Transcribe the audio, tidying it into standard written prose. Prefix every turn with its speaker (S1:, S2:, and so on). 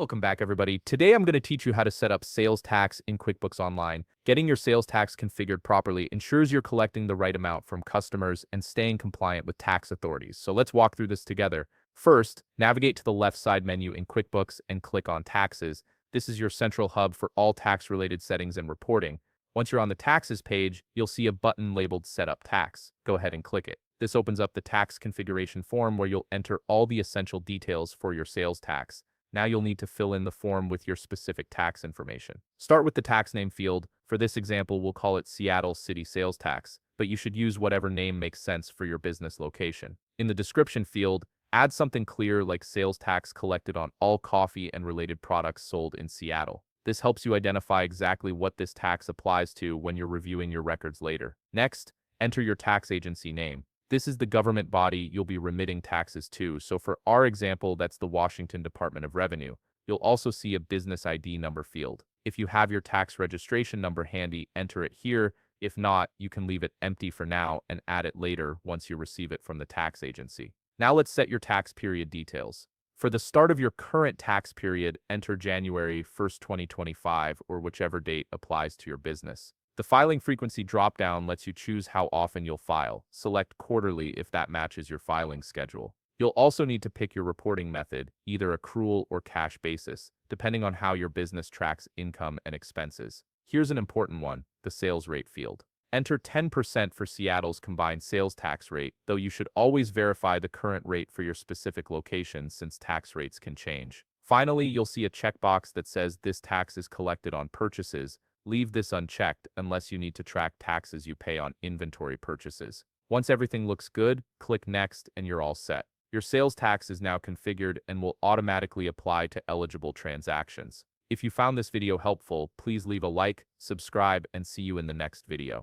S1: Welcome back, everybody. Today, I'm going to teach you how to set up sales tax in QuickBooks Online. Getting your sales tax configured properly ensures you're collecting the right amount from customers and staying compliant with tax authorities. So let's walk through this together. First, navigate to the left side menu in QuickBooks and click on Taxes. This is your central hub for all tax-related settings and reporting. Once you're on the Taxes page, you'll see a button labeled Setup Tax. Go ahead and click it. This opens up the tax configuration form where you'll enter all the essential details for your sales tax. Now you'll need to fill in the form with your specific tax information. Start with the tax name field. For this example, we'll call it Seattle City Sales Tax, but you should use whatever name makes sense for your business location. In the description field, add something clear like sales tax collected on all coffee and related products sold in Seattle. This helps you identify exactly what this tax applies to when you're reviewing your records later. Next, enter your tax agency name. This is the government body you'll be remitting taxes to, so for our example, that's the Washington Department of Revenue. You'll also see a business ID number field. If you have your tax registration number handy, enter it here. If not, you can leave it empty for now and add it later once you receive it from the tax agency. Now let's set your tax period details. For the start of your current tax period, enter January 1st, 2025, or whichever date applies to your business. The filing frequency dropdown lets you choose how often you'll file. Select quarterly if that matches your filing schedule. You'll also need to pick your reporting method, either accrual or cash basis, depending on how your business tracks income and expenses. Here's an important one, the sales rate field. Enter 10% for Seattle's combined sales tax rate, though you should always verify the current rate for your specific location since tax rates can change. Finally, you'll see a checkbox that says this tax is collected on purchases. Leave this unchecked unless you need to track taxes you pay on inventory purchases. Once everything looks good, click Next and you're all set. Your sales tax is now configured and will automatically apply to eligible transactions. If you found this video helpful, please leave a like, subscribe, and see you in the next video.